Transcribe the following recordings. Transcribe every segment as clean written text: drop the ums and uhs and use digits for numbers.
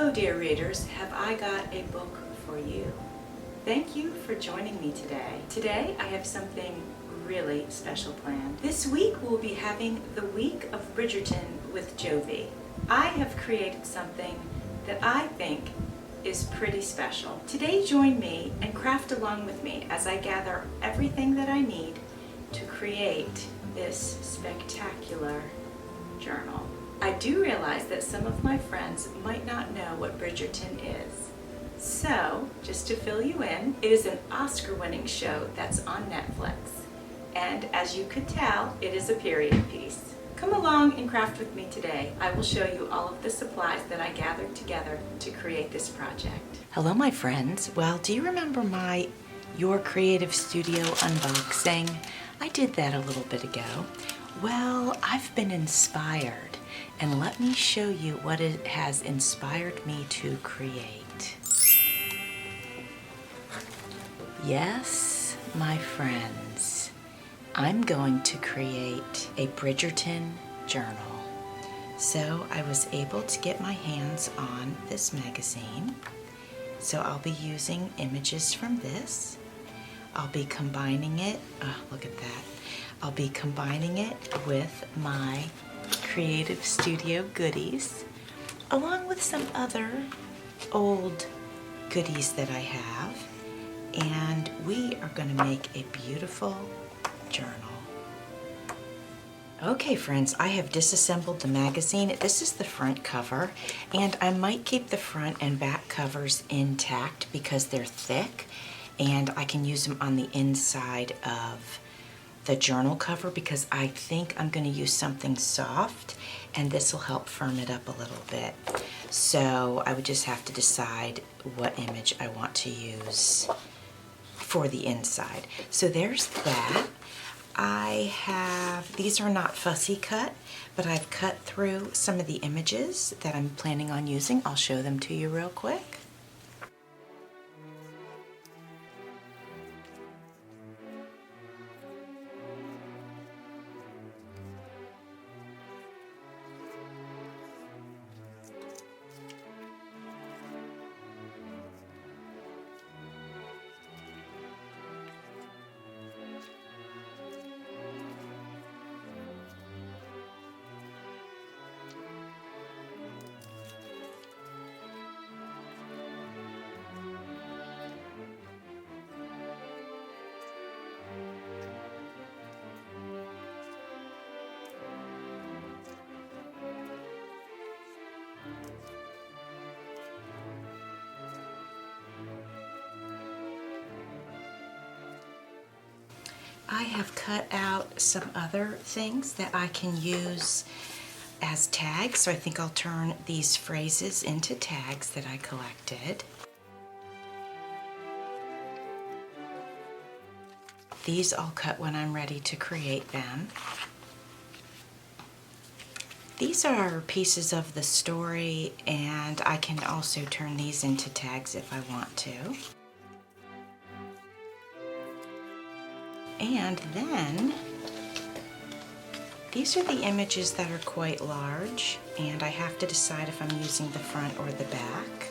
Hello dear readers, have I got a book for you? Thank you for joining me today. Today I have something really special planned. This week we'll be having the week of Bridgerton with Jovi. I have created something that I think is pretty special. Today join me and craft along with me as I gather everything that I need to create this spectacular journal. I do realize that some of my friends might not know what Bridgerton is. So, just to fill you in, it is an Oscar-winning show that's on Netflix. And as you could tell, it is a period piece. Come along and craft with me today. I will show you all of the supplies that I gathered together to create this project. Hello my friends. Well, do you remember my Your Creative Studio unboxing? I did that a little bit ago. Well, I've been inspired, and let me show you what it has inspired me to create. Yes, my friends, I'm going to create a Bridgerton journal. So I was able to get my hands on this magazine. So I'll be using images from this. I'll be combining it, look at that. I'll be combining it with my Creative Studio goodies, along with some other old goodies that I have, and we are going to make a beautiful journal. Okay friends, I have disassembled the magazine. This is the front cover, and I might keep the front and back covers intact because they're thick, and I can use them on the inside of the journal cover because I think I'm going to use something soft, and this will help firm it up a little bit. So I would just have to decide what image I want to use for the inside. So there's that. These are not fussy cut, but I've cut through some of the images that I'm planning on using. I'll show them to you real quick. I have cut out some other things that I can use as tags, so I think I'll turn these phrases into tags that I collected. These I'll cut when I'm ready to create them. These are pieces of the story, and I can also turn these into tags if I want to. And then, these are the images that are quite large, and I have to decide if I'm using the front or the back.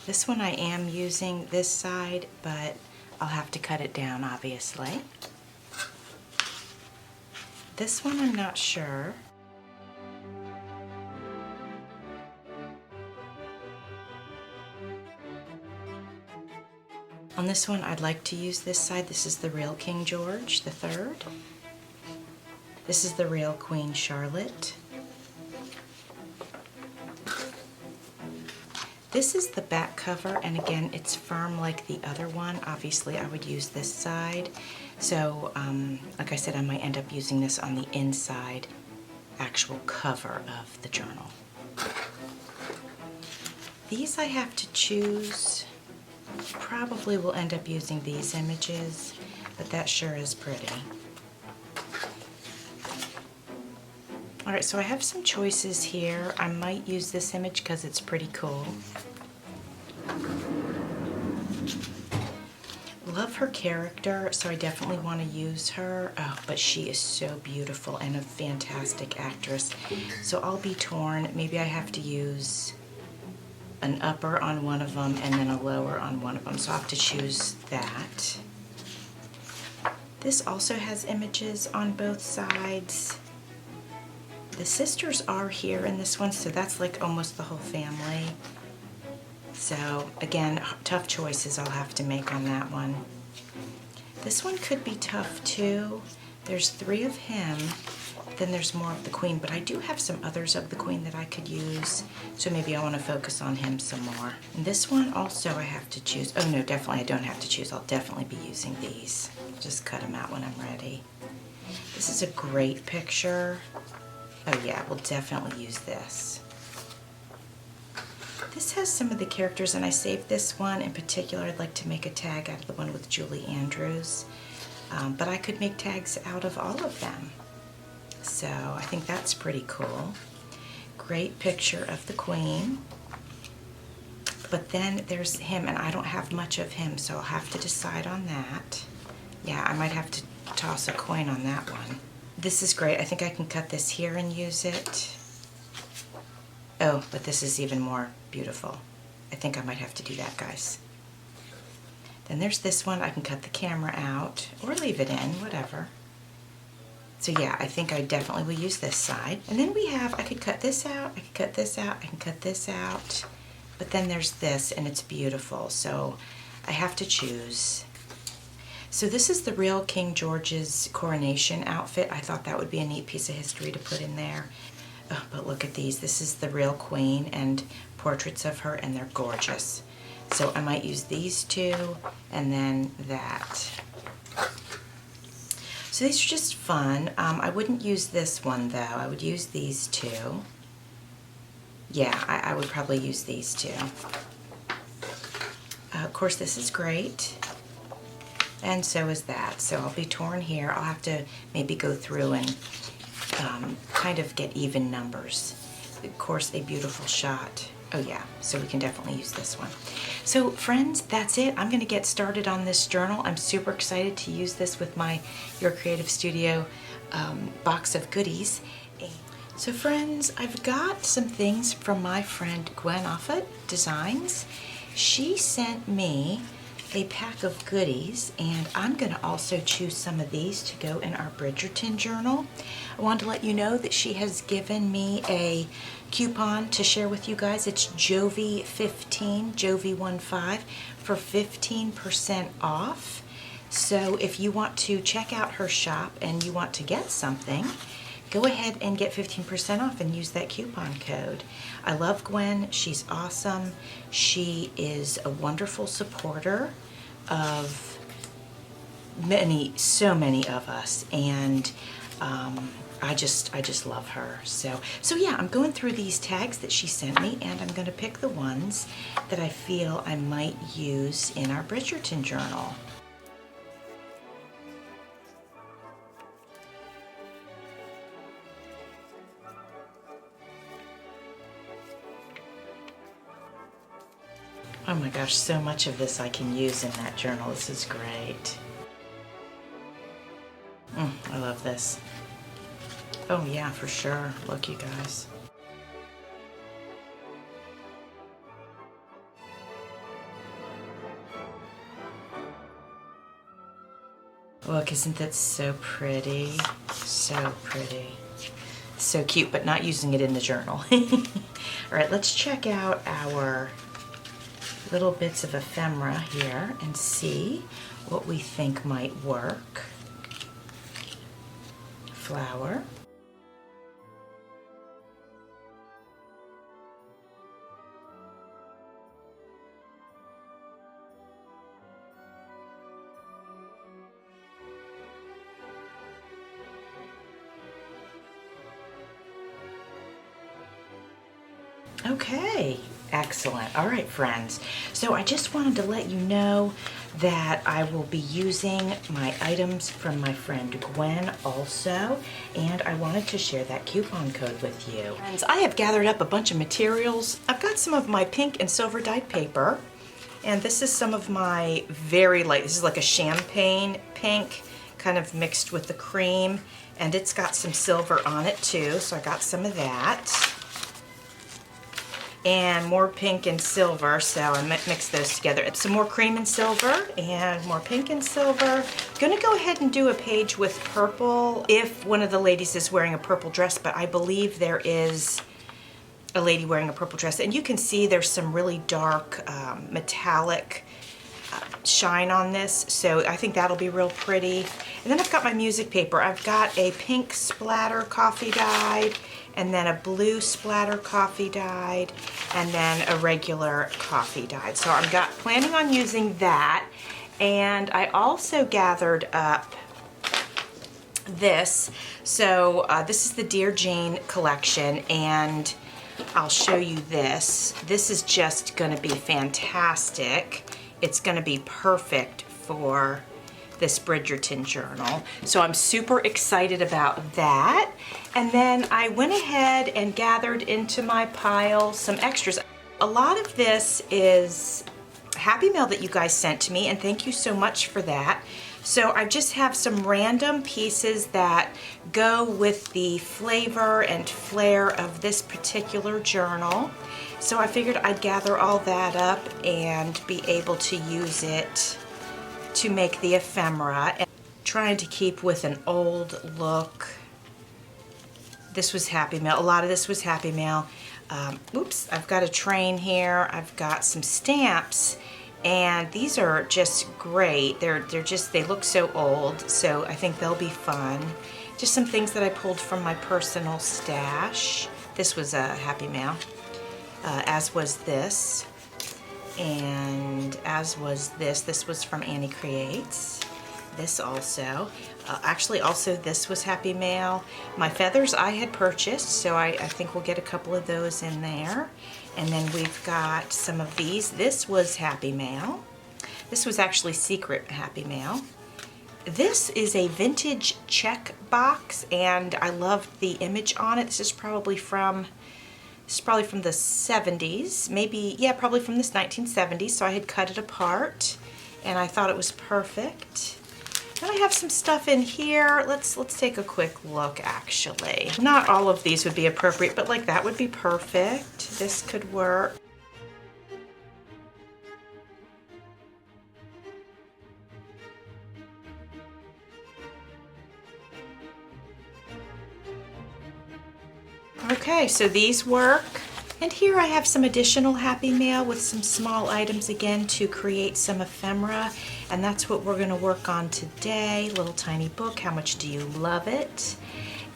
This one I am using this side, but I'll have to cut it down, obviously. This one I'm not sure. On this one, I'd like to use this side. This is the real King George III. This is the real Queen Charlotte. This is the back cover, and again, it's firm like the other one. Obviously, I would use this side. So, like I said, I might end up using this on the inside actual cover of the journal. These I have to choose. Probably will end up using these images, but that sure is pretty. Alright, so I have some choices here. I might use this image because it's pretty cool. love her character, so I definitely want to use her. Oh, but she is so beautiful and a fantastic actress. So I'll be torn. Maybe I have to use an upper on one of them and then a lower on one of them. So I'll have to choose that. This also has images on both sides. The sisters are here in this one, so that's like almost the whole family. So again, tough choices I'll have to make on that one. This one could be tough too. There's 3 of him, then there's more of the queen, but I do have some others of the queen that I could use, so maybe I want to focus on him some more. And this one also I have to choose. Oh no, definitely I don't have to choose. I'll definitely be using these. Just cut them out when I'm ready. This is a great picture. Oh yeah, we'll definitely use this. This has some of the characters, and I saved this one in particular. I'd like to make a tag out of the one with Julie Andrews, but I could make tags out of all of them. So I think that's pretty cool. Great picture of the queen. But then there's him, and I don't have much of him, so I'll have to decide on that. Yeah, I might have to toss a coin on that one. This is great. I think I can cut this here and use it. Oh, but this is even more beautiful. I think I might have to do that, guys. Then there's this one. I can cut the camera out or leave it in, whatever. So yeah, I think I definitely will use this side. And then we have, I could cut this out, I could cut this out, I can cut this out. But then there's this, and it's beautiful. So I have to choose. So this is the real King George's coronation outfit. I thought that would be a neat piece of history to put in there. Oh, but look at these. This is the real queen and portraits of her, and they're gorgeous. So I might use these 2 and then that. So these are just fun. I wouldn't use this one though. I would use these 2. Yeah, I would probably use these 2. Of course, this is great. And so is that. So I'll be torn here. I'll have to maybe go through and kind of get even numbers. Of course, a beautiful shot. Oh yeah, so we can definitely use this one. So friends, that's it. I'm going to get started on this journal. I'm super excited to use this with my Your Creative Studio box of goodies. So friends, I've got some things from my friend Gwen Offit Designs. She sent me a pack of goodies, and I'm going to also choose some of these to go in our Bridgerton journal. I wanted to let you know that she has given me a coupon to share with you guys. It's Jovi 15, Jovi 15, for 15% off. So if you want to check out her shop and you want to get something, go ahead and get 15% off and use that coupon code. I love Gwen. She's awesome. She is a wonderful supporter of so many of us, and I just love her. So yeah, I'm going through these tags that she sent me, and I'm going to pick the ones that I feel I might use in our Bridgerton journal. Oh my gosh, so much of this I can use in that journal. This is great. I love this. Oh yeah, for sure. Look, you guys. Look, isn't that so pretty? So pretty. So cute, but not using it in the journal. All right, let's check out our little bits of ephemera here and see what we think might work. Flower. Okay, excellent. All right, friends. So I just wanted to let you know that I will be using my items from my friend Gwen also, and I wanted to share that coupon code with you. Friends, I have gathered up a bunch of materials. I've got some of my pink and silver dyed paper. And this is some of my very light, this is like a champagne pink, kind of mixed with the cream, and it's got some silver on it too, so I got some of that. And more pink and silver, so I mixed those together. Some more cream and silver, and more pink and silver. I'm gonna go ahead and do a page with purple if one of the ladies is wearing a purple dress, but I believe there is a lady wearing a purple dress, and you can see there's some really dark metallic shine on this, so I think that'll be real pretty. And then I've got my music paper. I've got a pink splatter coffee dyed, and then a blue splatter coffee dyed, and then a regular coffee dyed. So I'm planning on using that. And I also gathered up this. So this is the Dear Jane collection, and I'll show you this. This is just gonna be fantastic. It's gonna be perfect for this Bridgerton journal. So I'm super excited about that. And then I went ahead and gathered into my pile some extras. A lot of this is Happy Mail that you guys sent to me, and thank you so much for that. So I just have some random pieces that go with the flavor and flair of this particular journal. So I figured I'd gather all that up and be able to use it to make the ephemera. And trying to keep with an old look. This was Happy Mail. A lot of this was Happy Mail. Oops, I've got a train here. I've got some stamps, and these are just great. They look so old, so I think they'll be fun. Just some things that I pulled from my personal stash. This was a Happy Mail, as was this, and as was this. This was from Annie Creates. This also. Actually, also this was Happy Mail. My feathers I had purchased, so I think we'll get a couple of those in there. And then we've got some of these. This was Happy Mail. This was actually Secret Happy Mail. This is a vintage check box, and I loved the image on it. This is probably from the 70s, maybe, yeah, probably from this 1970s. So I had cut it apart, and I thought it was perfect. Then I have some stuff in here. Let's take a quick look, actually. Not all of these would be appropriate, but like that would be perfect. This could work. Okay, so these work. And here I have some additional Happy Mail with some small items again to create some ephemera. And that's what we're gonna work on today. Little tiny book, How Much Do You Love It?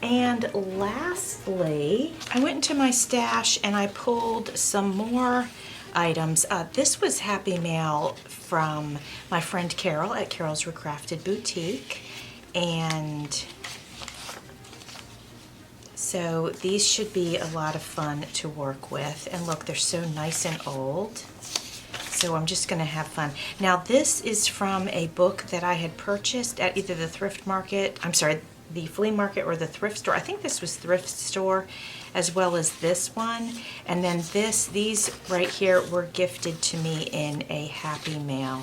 And lastly, I went into my stash and I pulled some more items. This was Happy Mail from my friend Carol at Carol's Recrafted Boutique. And so these should be a lot of fun to work with. And look, they're so nice and old. So I'm just gonna have fun. Now this is from a book that I had purchased at either the thrift market, the flea market or the thrift store. I think this was thrift store, as well as this one. And then these right here were gifted to me in a Happy Mail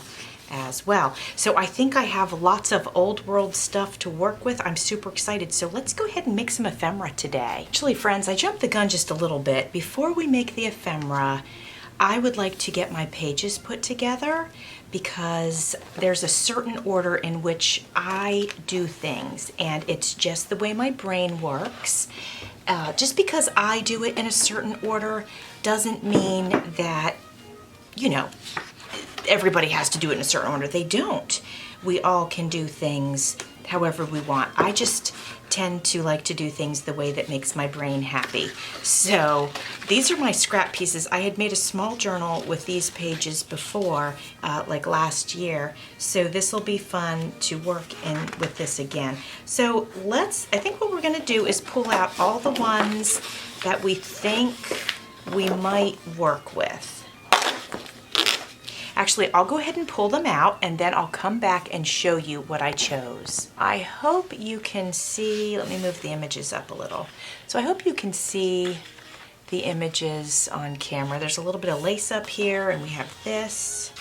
as well. So I think I have lots of old world stuff to work with. I'm super excited. So let's go ahead and make some ephemera today. Actually, friends, I jumped the gun just a little bit. Before we make the ephemera, I would like to get my pages put together because there's a certain order in which I do things, and it's just the way my brain works. Just because I do it in a certain order doesn't mean that, you know, everybody has to do it in a certain order. They don't. We all can do things however we want. I just tend to like to do things the way that makes my brain happy. So these are my scrap pieces. I had made a small journal with these pages before, like last year. So this will be fun to work in with this again. So I think what we're gonna do is pull out all the ones that we think we might work with. Actually, I'll go ahead and pull them out, and then I'll come back and show you what I chose. I hope you can see, let me move the images up a little. So I hope you can see the images on camera. There's a little bit of lace up here, and we have this.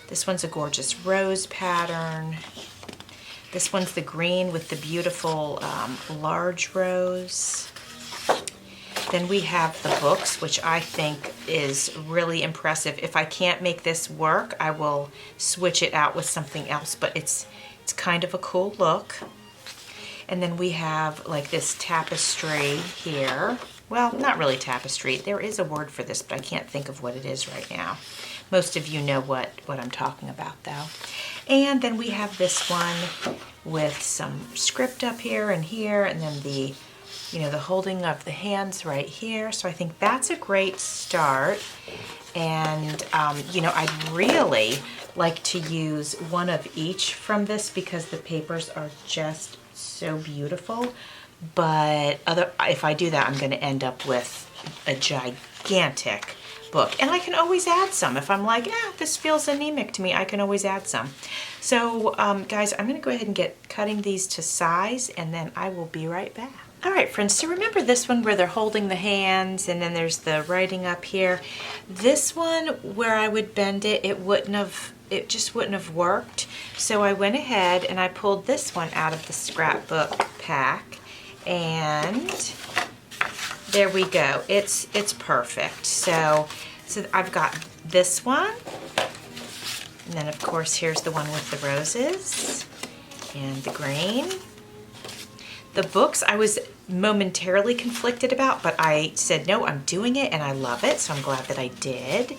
This one's a gorgeous rose pattern. This one's the green with the beautiful large rose. Then we have the books, which I think is really impressive. If I can't make this work, I will switch it out with something else, but it's kind of a cool look. And then we have like this tapestry here. Well, not really tapestry. There is a word for this, but I can't think of what it is right now. Most of you know what I'm talking about though. And then we have this one with some script up here, and then the, you know, the holding of the hands right here. So I think that's a great start. And, you know, I'd really like to use one of each from this because the papers are just so beautiful. But if I do that, I'm going to end up with a gigantic book. And I can always add some. If I'm like, this feels anemic to me, I can always add some. So, guys, I'm going to go ahead and get cutting these to size, and then I will be right back. All right, friends, so remember this one where they're holding the hands and then there's the writing up here. This one where I would bend it, it just wouldn't have worked. So I went ahead and I pulled this one out of the scrapbook pack, and there we go. It's perfect. So I've got this one, and then of course here's the one with the roses and the green. The books I was momentarily conflicted about, but I said, no, I'm doing it and I love it, so I'm glad that I did.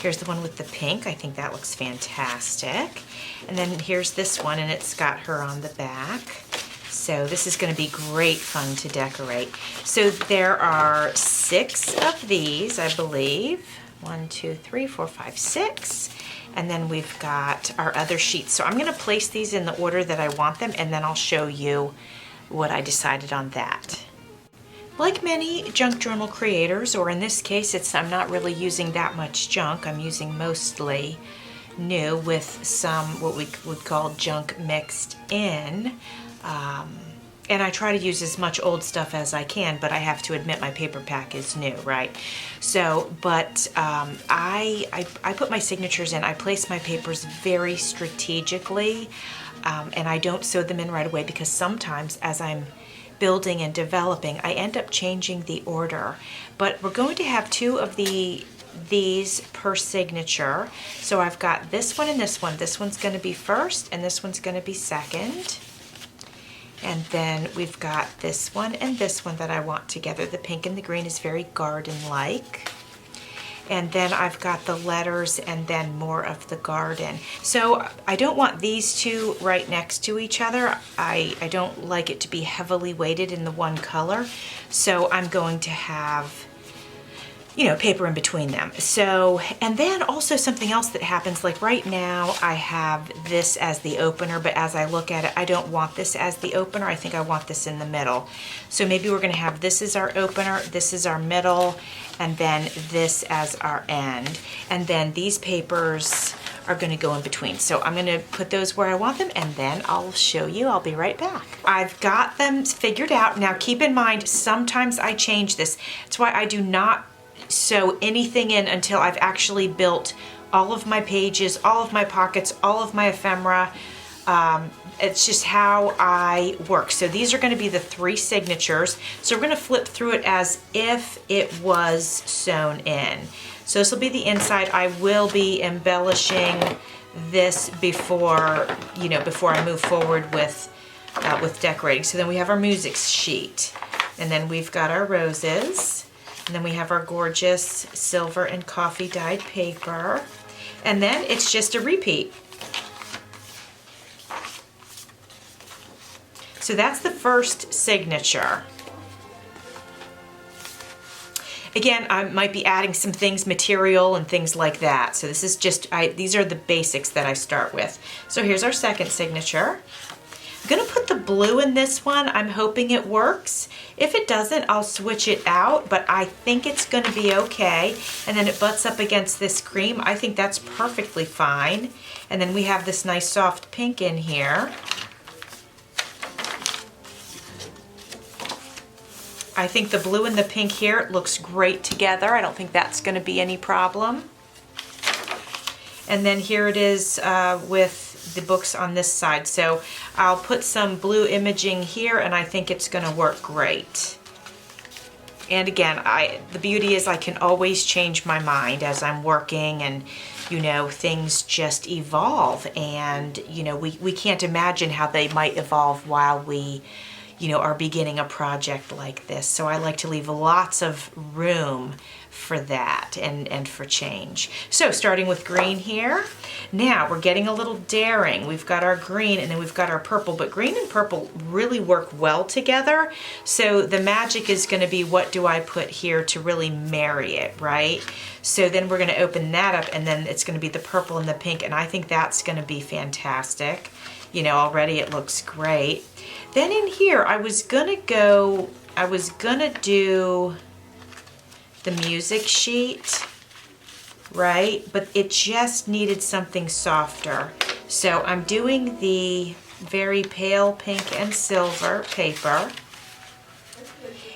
Here's the one with the pink. I think that looks fantastic. And then here's this one, and it's got her on the back. So this is going to be great fun to decorate. So there are 6 of these, I believe. 1, 2, 3, 4, 5, 6. And then we've got our other sheets. So I'm going to place these in the order that I want them, and then I'll show you what I decided on that. Like many junk journal creators, or in this case, I'm not really using that much junk. I'm using mostly new with some what we would call junk mixed in. And I try to use as much old stuff as I can, but I have to admit my paper pack is new, right? So, but I put my signatures in. I place my papers very strategically, and I don't sew them in right away because sometimes as I'm building and developing, I end up changing the order. But we're going to have 2 of these per signature. So I've got this one and this one. This one's going to be first, and this one's going to be second. And then we've got this one and this one that I want together. The pink and the green is very garden-like. And then I've got the letters and then more of the garden. So I don't want these 2 right next to each other. I don't like it to be heavily weighted in the one color. So I'm going to have, you know, paper in between them. So, and then also something else that happens, like right now I have this as the opener, but as I look at it, I don't want this as the opener. I think I want this in the middle. So maybe we're gonna have this as our opener, this is our middle, and then this as our end. And then these papers are gonna go in between. So I'm gonna put those where I want them, and then I'll show you. I'll be right back. I've got them figured out. Now keep in mind, sometimes I change this. That's why I do not sew anything in until I've actually built all of my pages, all of my pockets, all of my ephemera. It's just how I work. So these are going to be the 3 signatures. So we're going to flip through it as if it was sewn in. So this will be the inside. I will be embellishing this before, you know, before I move forward with decorating. So then we have our music sheet, and then we've got our roses. And then we have our gorgeous silver and coffee dyed paper. And then it's just a repeat. So that's the first signature. Again, I might be adding some things, material and things like that. So this is just, these are the basics that I start with. So here's our second signature. I'm gonna put the blue in this one. I'm hoping it works. If it doesn't, I'll switch it out, but I think it's gonna be okay. And then it butts up against this cream. I think that's perfectly fine. And then we have this nice soft pink in here. I think the blue and the pink here looks great together. I don't think that's gonna be any problem. And then here it is with the books on this side. So I'll put some blue imaging here, and I think it's going to work great. And again, the beauty is I can always change my mind as I'm working, and you know, things just evolve, and you know, we can't imagine how they might evolve while we, you know, are beginning a project like this. So I like to leave lots of room for that and for change. So starting with green here. Now we're getting a little daring. We've got our green and then we've got our purple, but green and purple really work well together. So the magic is going to be, what do I put here to really marry it, right? So then we're going to open that up, and then it's going to be the purple and the pink, and I think that's going to be fantastic. You know, already it looks great. Then in here, I was gonna do the music sheet, right? But it just needed something softer. So I'm doing the very pale pink and silver paper,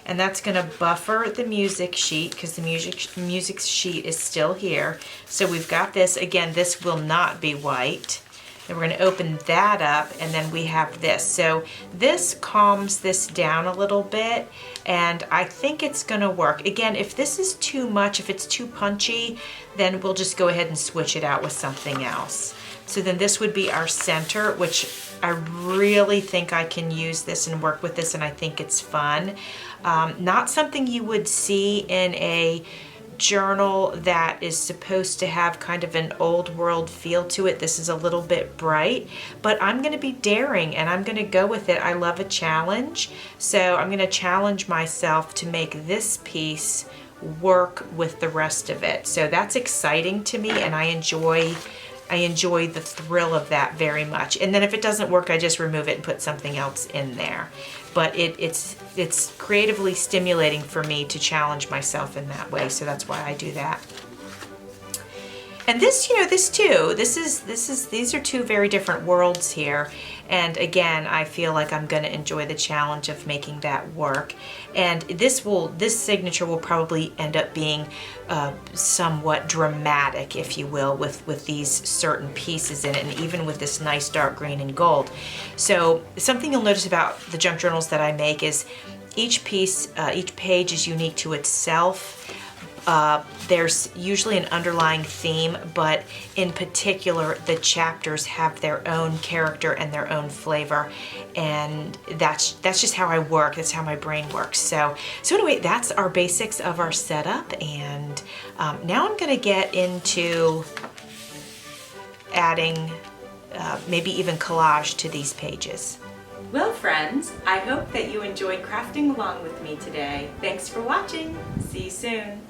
and that's gonna buffer the music sheet because the music sheet is still here. So we've got this, again, this will not be white. And we're going to open that up, and then we have this. So this calms this down a little bit, and I think it's going to work. Again, if this is too much, if it's too punchy, then we'll just go ahead and switch it out with something else. So then this would be our center, which I really think I can use this and work with this, and I think it's fun. Not something you would see in a journal that is supposed to have kind of an old world feel to it. This is a little bit bright, but I'm going to be daring and I'm going to go with it. I love a challenge, so I'm going to challenge myself to make this piece work with the rest of it. So that's exciting to me, and I enjoy the thrill of that very much. And then if it doesn't work, I just remove it and put something else in there. But it's creatively stimulating for me to challenge myself in that way, so that's why I do that. And this, you know, this too, these are two very different worlds here. And again, I feel like I'm going to enjoy the challenge of making that work. And this signature will probably end up being somewhat dramatic, if you will, with these certain pieces in it, and even with this nice dark green and gold. So something you'll notice about the junk journals that I make is each piece, each page is unique to itself. There's usually an underlying theme, but in particular, the chapters have their own character and their own flavor, and that's just how I work. That's how my brain works. So anyway, that's our basics of our setup, and now I'm going to get into adding maybe even collage to these pages. Well, friends, I hope that you enjoyed crafting along with me today. Thanks for watching. See you soon.